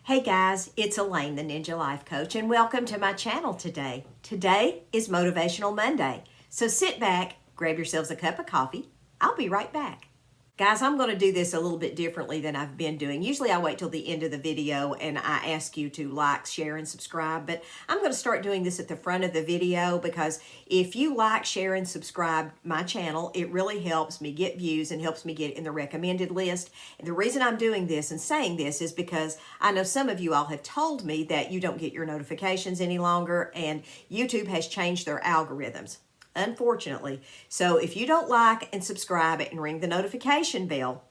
Hey guys, it's Elaine, the Ninja Life Coach, and welcome to my channel today. Today is Motivational Monday, so sit back, grab yourselves a cup of coffee. I'll be right back. Guys, I'm going to do this a little bit differently than I've been doing. Usually I wait till the end of the video and I ask you to like, share, and subscribe, but I'm going to start doing this at the front of the video because if you like, share, and subscribe my channel, it really helps me get views and helps me get in the recommended list. And the reason I'm doing this and saying this is because I know some of you all have told me that you don't get your notifications any longer and YouTube has changed their algorithms, unfortunately. So if you don't like and subscribe and ring the notification bell,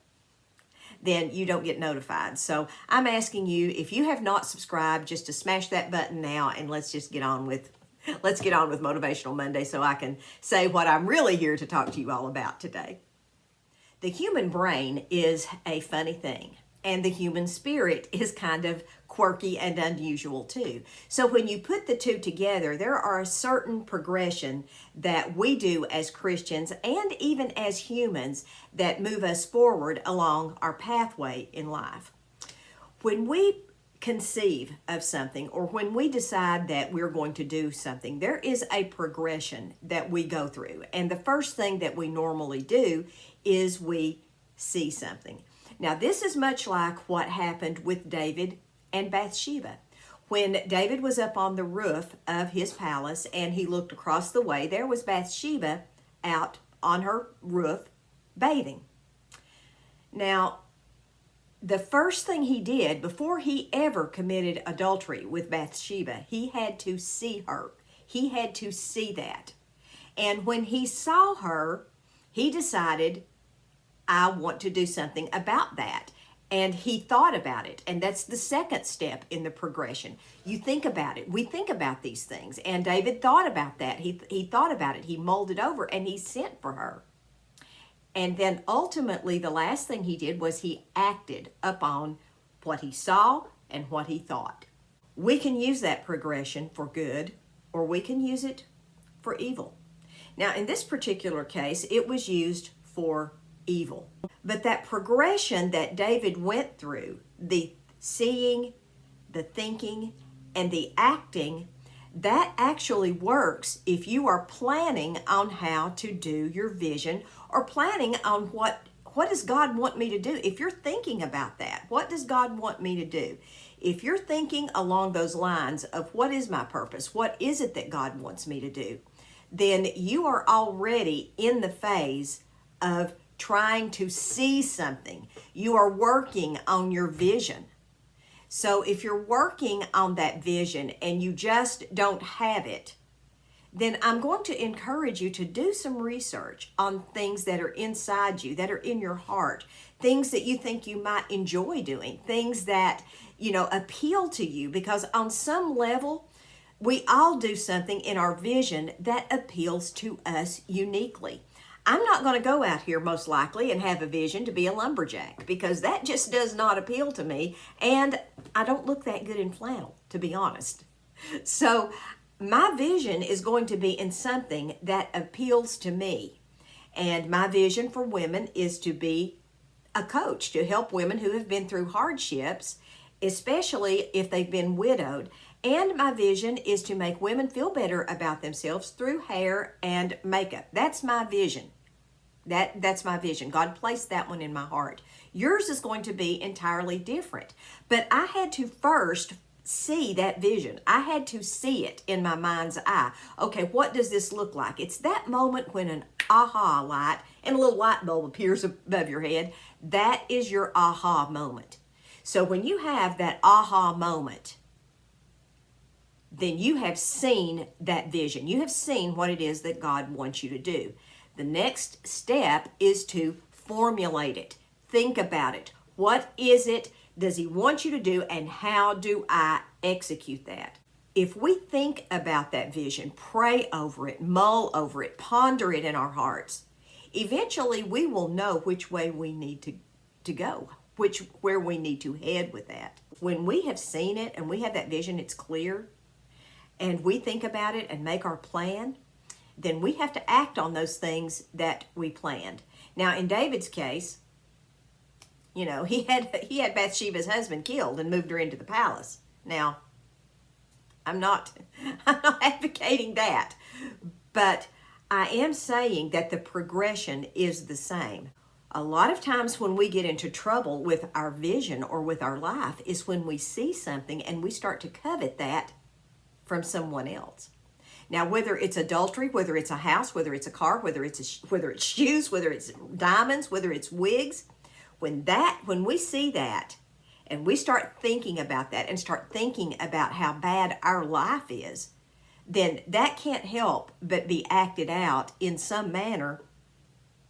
then you don't get notified. So I'm asking you, if you have not subscribed, just to smash that button now and let's get on with Motivational Monday so I can say what I'm really here to talk to you all about today. The human brain is a funny thing, and the human spirit is kind of quirky and unusual too. So when you put the two together, there are a certain progression that we do as Christians and even as humans that move us forward along our pathway in life. When we conceive of something or when we decide that we're going to do something, there is a progression that we go through. And the first thing that we normally do is we see something. Now, this is much like what happened with David and Bathsheba. When David was up on the roof of his palace and he looked across the way, there was Bathsheba out on her roof bathing. Now, the first thing he did before he ever committed adultery with Bathsheba, he had to see her. He had to see that. And when he saw her, he decided, I want to do something about that. And he thought about it. And that's the second step in the progression. You think about it. We think about these things. And David thought about that. He thought about it. He mulled it over and he sent for her. And then ultimately the last thing he did was he acted upon what he saw and what he thought. We can use that progression for good or we can use it for evil. Now in this particular case, it was used for evil. But that progression that David went through, the seeing, the thinking, and the acting, that actually works if you are planning on how to do your vision or planning on what does God want me to do. If you're thinking about that, what does God want me to do? If you're thinking along those lines of what is my purpose, what is it that God wants me to do, then you are already in the phase of trying to see something. You are working on your vision. So if you're working on that vision and you just don't have it, then I'm going to encourage you to do some research on things that are inside you, that are in your heart, things that you think you might enjoy doing, things that, appeal to you, because on some level, we all do something in our vision that appeals to us uniquely. I'm not going to go out here most likely and have a vision to be a lumberjack because that just does not appeal to me, and I don't look that good in flannel, to be honest. So my vision is going to be in something that appeals to me, and my vision for women is to be a coach to help women who have been through hardships, especially if they've been widowed. And my vision is to make women feel better about themselves through hair and makeup. That's my vision. That's my vision. God placed that one in my heart. Yours is going to be entirely different. But I had to first see that vision. I had to see it in my mind's eye. Okay, what does this look like? It's that moment when an aha light and a little light bulb appears above your head. That is your aha moment. So when you have that aha moment, then you have seen that vision. You have seen what it is that God wants you to do. The next step is to formulate it. Think about it. What is it does he want you to do, and how do I execute that? If we think about that vision, pray over it, mull over it, ponder it in our hearts, eventually we will know which way we need to go, where we need to head with that. When we have seen it and we have that vision, it's clear, and we think about it and make our plan, then we have to act on those things that we planned. Now, in David's case, You know, he had Bathsheba's husband killed and moved her into the palace. Now, I'm not advocating that, but I am saying that the progression is the same. A lot of times when we get into trouble with our vision or with our life is when we see something and we start to covet that from someone else. Now, whether it's adultery, whether it's a house, whether it's a car, whether it's shoes, whether it's diamonds, whether it's wigs, when we see that and we start thinking about that and start thinking about how bad our life is, then that can't help but be acted out in some manner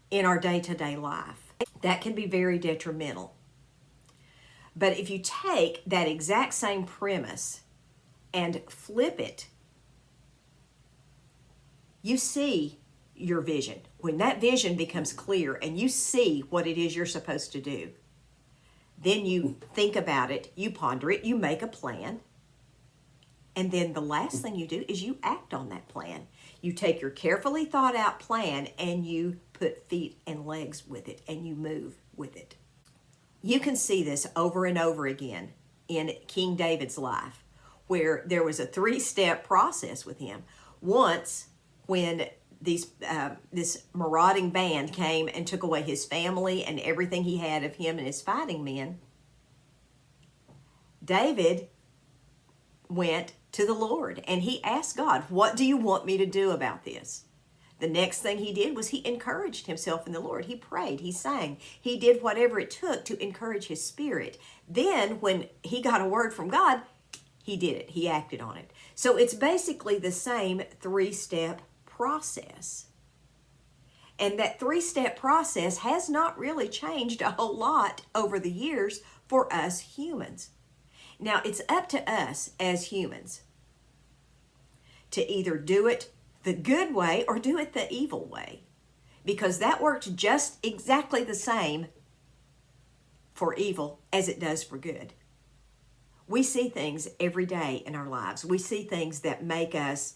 in our day-to-day life. That can be very detrimental. But if you take that exact same premise and flip it, you see your vision. When that vision becomes clear and you see what it is you're supposed to do, then you think about it, you ponder it, you make a plan, and then the last thing you do is you act on that plan. You take your carefully thought out plan and you put feet and legs with it and you move with it. You can see this over and over again in King David's life, where there was a 3-step process with him. Once, when this marauding band came and took away his family and everything he had of him and his fighting men, David went to the Lord and he asked God, what do you want me to do about this? The next thing he did was he encouraged himself in the Lord. He prayed, he sang, he did whatever it took to encourage his spirit. Then when he got a word from God, he did it, he acted on it. So it's basically the same 3-step process. And that 3-step process has not really changed a whole lot over the years for us humans. Now, it's up to us as humans to either do it the good way or do it the evil way, because that works just exactly the same for evil as it does for good. We see things every day in our lives. We see things that make us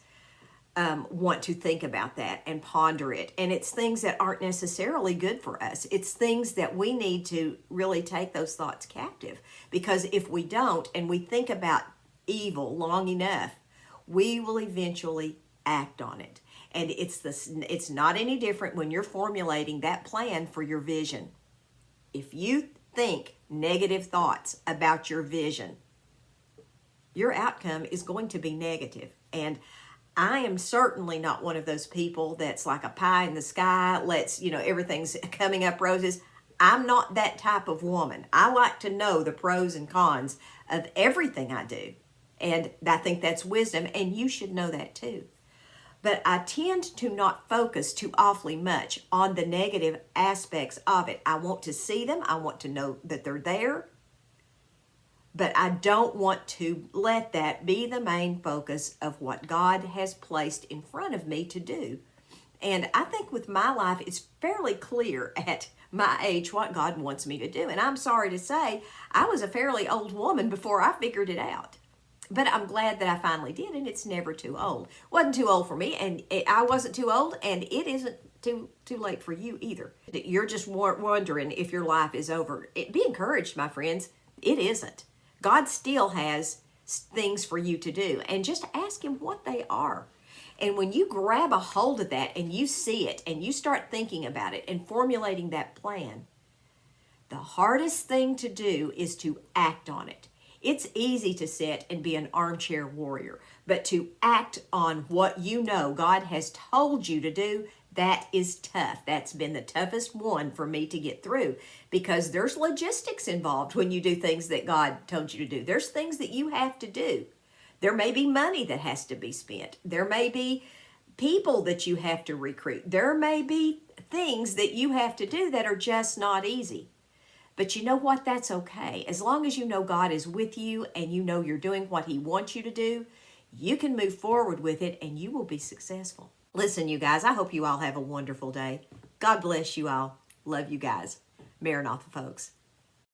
want to think about that and ponder it. And it's things that aren't necessarily good for us. It's things that we need to really take those thoughts captive. Because if we don't and we think about evil long enough, we will eventually act on it. And it's not any different when you're formulating that plan for your vision. If you think negative thoughts about your vision, your outcome is going to be negative. And I am certainly not one of those people that's like a pie in the sky, everything's coming up roses. I'm not that type of woman. I like to know the pros and cons of everything I do. And I think that's wisdom, and you should know that too. But I tend to not focus too awfully much on the negative aspects of it. I want to see them. I want to know that they're there. But I don't want to let that be the main focus of what God has placed in front of me to do. And I think with my life, it's fairly clear at my age what God wants me to do. And I'm sorry to say, I was a fairly old woman before I figured it out. But I'm glad that I finally did, and it's never too old. Wasn't too old for me, and I wasn't too old, and it isn't too late for you either. You're just wondering if your life is over. Be encouraged, my friends. It isn't. God still has things for you to do, and just ask him what they are. And when you grab a hold of that and you see it and you start thinking about it and formulating that plan, the hardest thing to do is to act on it. It's easy to sit and be an armchair warrior, but to act on what you know God has told you to do, that is tough. That's been the toughest one for me to get through, because there's logistics involved when you do things that God told you to do. There's things that you have to do. There may be money that has to be spent. There may be people that you have to recruit. There may be things that you have to do that are just not easy. But you know what? That's okay. As long as you know God is with you and you know you're doing what he wants you to do, you can move forward with it and you will be successful. Listen, you guys, I hope you all have a wonderful day. God bless you all. Love you guys. Maranatha, folks.